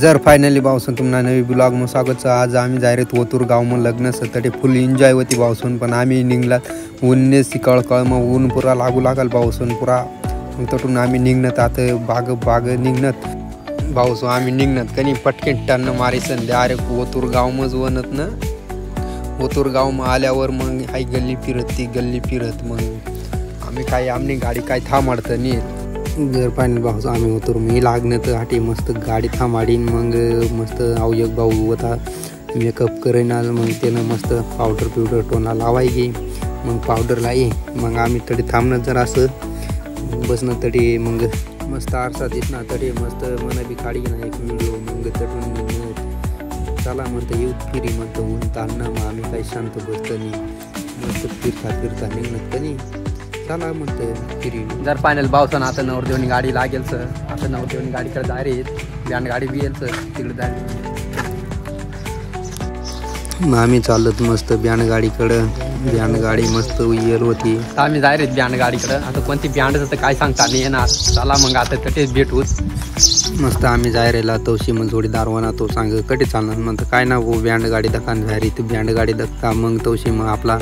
जर फायनली भाऊसन तुम्हाला नवी ब्लॉग में स्वागत। आज आम्ही जायरेत ओतूर गाव में लग्न सतटे फुल एन्जॉय होती भाऊसन, पण आम्ही निघलात ऊनने कळकळ मग ऊन पुरा लागू लागल भाऊसन पुरा। मग तटून आम्ही निघणत आता बाग निघणत भाऊसो आम्ही निघणत कनी पटकेन टन मारीसन अरे ओतूर गाव मज वनत ना। ओतूर गाव में आल्यावर मग हाई गल्ली फिरत मग आम्ही काय आमनी गाडी काय थांबडत नाही। जर फायनल भाऊ आम्ही होतो मी लागणं तर हाटी मस्त गाडी थांबाडीन मग मस्त आवयक भाऊ होता मेकअप करेन मग त्यानं मस्त पावडर टोना लावाय गे मग पावडर लाई मग आम्ही तरी थांबणं जर असं बसणं तरी मग मस्त आरसा दिसना तरी मस्त मना बी काढी ना एक व्हिडिओ मग तटून चला म्हणतं येऊ फिरी म्हणतं ऊन ताणणं मग आम्ही काही शांत बसतं नाही मस्त फिरता निघणं तरी चला म्हणतं फिरी। जर फायनल भाऊसन आता नवरदेवनी गाडी लागेल सर, आता नवरदेवनी गाडीकडे जायरे बँड गाडी बी येईल सर तिकडे जायला मग आम्ही चालत मस्त बँड गाडीकडं बँड गाडी मस्त येल होती आम्ही जायरे बँड गाडीकडं। आता कोणती बँड तर काय सांगता नाही येणार, चला मग आता कटेच भेटूच मस्त आम्ही जायरेला तवशी मग थोडी दारवाना तो सांग कटे चालणार म्हणतं काय ना वो बँड गाडी दखान जायरी तू बँड गाडी दखता मग तवशी मग आपला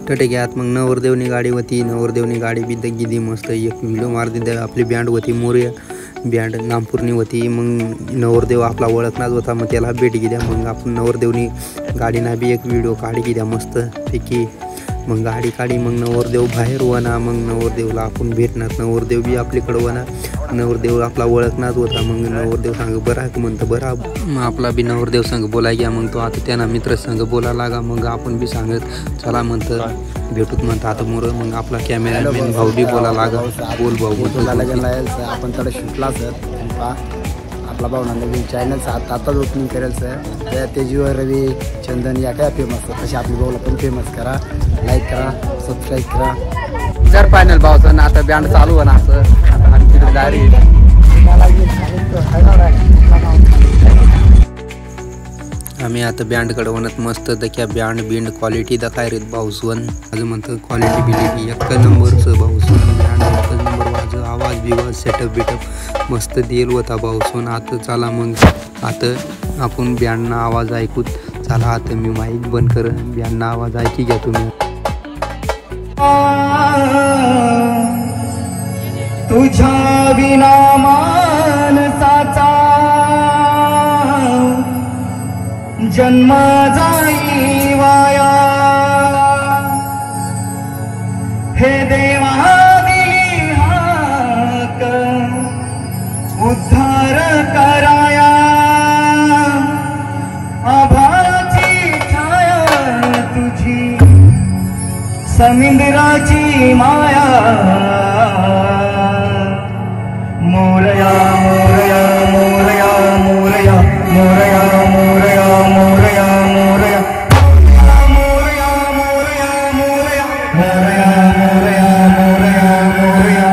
टटे घ्यात मग नवरदेवनी गाडी होती नवरदेवनी गाडी बी गिदी मस्त एक व्हिडिओ मार दिली आपली बँड होती मोर्या बँड नामपूरनी होती मग नवरदेव आपला ओळखणाच होता मग त्याला भेट गेल्या मग आपण नवरदेवनी गाडीना बी एक व्हिडिओ काढी गेल्या मस्त पैकी मग गाडी काढी मग नवरदेव बाहेर वना मग नवरदेवला आपण भेटणार नवरदेव बी आपल्याकडं वना नवरदेव आपला ओळखणाच होता मग नवरदेव सांग बरा म्हणतं बरा मग आपला बी नवरदेव संग बोलाय घ्या मग तो आता त्यांना मित्र संग बोला लागा मग आपण बी सांगत चला म्हणतं भेटूत म्हणतं आता मोर मग आपला कॅमेरामॅन भाऊ बी बोला लागा बोल भाऊ आपण थोडं शूटला सर आपला भाऊ नवीन चॅनल आताच ओपनिंग करेल सर तेजीवर रवी चंदन या काय फेमस तसे आपली भाऊला पण फेमस करा लाईक करा सबस्क्राईब करा। जर फायनल भाऊसन आता बँड चालू आहे ना असं आता आम्ही तिकडे जायरे आम्ही आता बँडकडे वनत मस्त दख्या बँड क्वालिटी दाखाय रे भाऊसवन अजून म्हणतं क्वालिटी बिलिटी एक नंबरचं भाऊसवन बँड एक नंबर वाजं आवाज बिवाज सेटअप मस्त देल होता भाऊसवन। आता चला मग आता आपण बँडना आवाज ऐकूत चला आता मी माईक बंद कर बँडना आवाज ऐकी घ्या तुम्ही। तुझ्या विना मानसाचा जन्म जाई वाया हे देवा दिली हाक उद्धार कराया आभाळाची छाया तुझी समुद्राची माया मोरया मोरया मोरया मोरया मोरया मोरया मोरया मोरया मोरया मोरया मोरया मोरया मोरया मोरया मोरया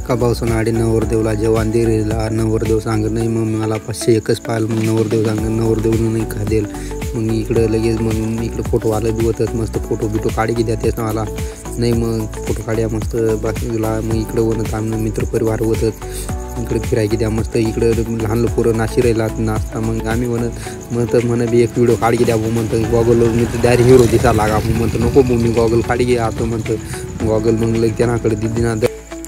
का भाऊसन आडी नवरदेवला जेवण दिलेला नवरदेव सांगत नाही मग मला 500 एकच पाहिलं मग नवरदेव सांगत नवरदेव नाही खा देईल मग इकडं लगेच मग इकडं फोटोवाला बी होतात मस्त फोटो बिटो काढी की द्या तेच मला नाही मग फोटो काढ्या मस्त बाकीला मग इकडं वनत आम्ही मित्रपरिवार होतात इकडे फिराय की द्या मस्त इकडं लहान पोरं नाशी राहिला नाचता मग आम्ही म्हणत बी एक व्हिडिओ काढी द्या भाऊ म्हणतं गॉगलवर मी तर डायरेक्ट हिरो दिसा लागा मग म्हणतं नको भाऊ मी गॉगल काढी घ्या आता म्हणतं गॉगल मग लग त्यानाकडे दिदीना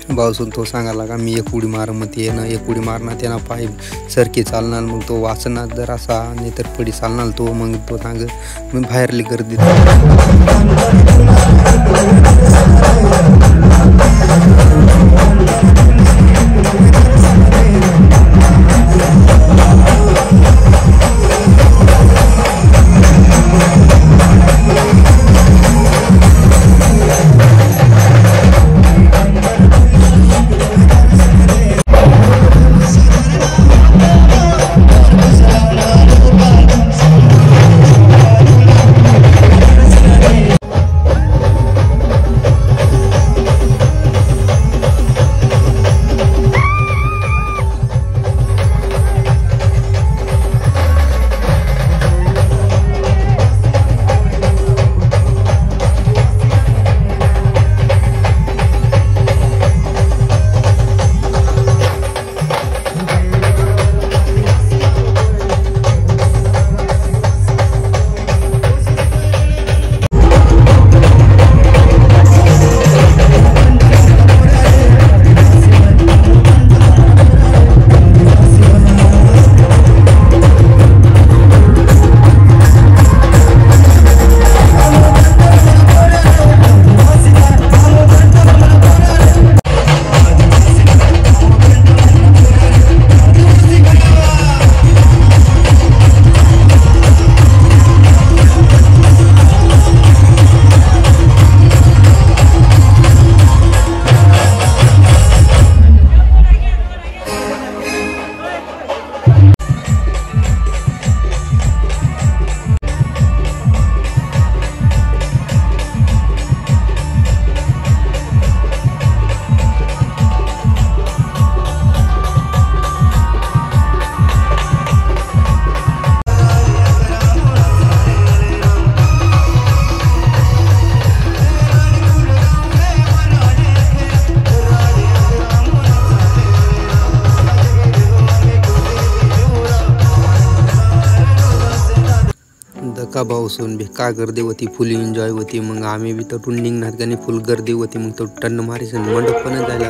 भाऊसून तो सांगायला का मी एक उडी मार मग ते ना एक उडी मारणार त्यांना पाय सरकी चालणार मग तो वाचणार जर असा नाही तर पडी चालणार तो मग तो सांग मग बाहेरली गर्दी का भाऊसून बेकार गर्दी होती फुल एन्जॉय होती मग आम्ही बी तटून निघणार का नाही फुल गर्दी होती मग तो टन्न मारीस मंडप पण जायला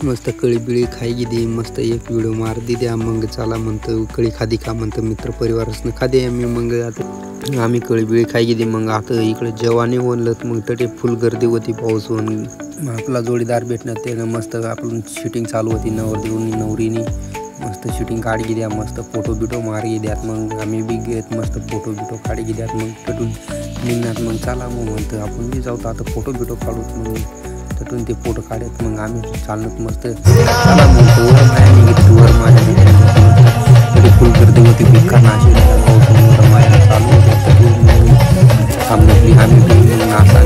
मस्त कळी बिळी खाई गे मस्त एक व्हिडिओ मार दे द्या मग चला म्हणतं कळी खादी का म्हणतं मित्र परिवारच खादे आम्ही मग आता आम्ही कळी बिळी खाई गे मग आता इकडे जेवाने ओनलं मग तटे फुल गर्दी होती पाऊस होऊन आपला जोडीदार भेटणं ते मस्त आपण शूटिंग चालू होती नवरीनी मस्त शूटिंग काढी द्या मस्त फोटो बिटो मारी द्यात मग आम्ही बी घेत मस्त फोटो बिटो काढी द्यात मग तटून निघण्यात मग चला मग म्हणतं आपण बी जाऊ आता फोटो बिटो काढूत मग तटून ते फोटो काढत मग आम्ही चालत मस्त चला म्हणतो वर माझ्या फुल गर्दी होती बिका नाशी माझ्या चालू होते थांबली आम्ही नासा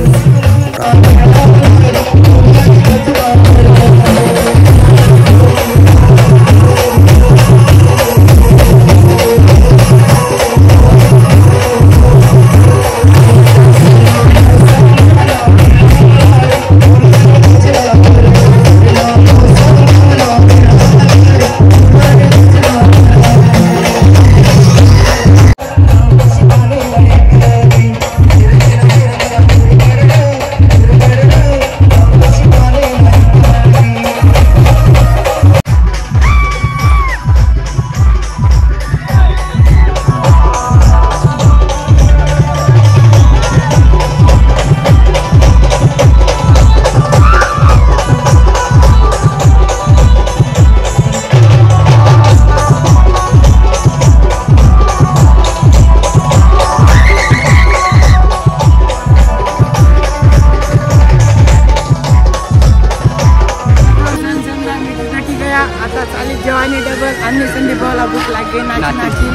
या आता चालेल जेवानी डबल आणि संदीप भाऊला भूक लागते नाची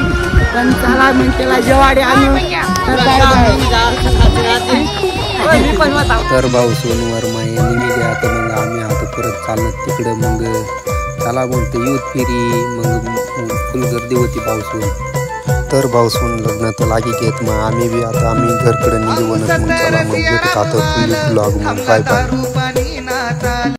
पण चला मग त्याला जेवाडे आणू तर तर भाऊ सोनवर माई निघे आता मग आम्ही आता परत चालत तिकडं मग त्याला म्हणतो यूथ फिरी मग फुल गर्दी होती भाऊसून. तर भाऊसून लग्न तर लागी घेत मग आम्ही बी आता आम्ही घरकडे निघूनच मग चला मग भेटत आता फुल ब्लॉग मग बाय बाय.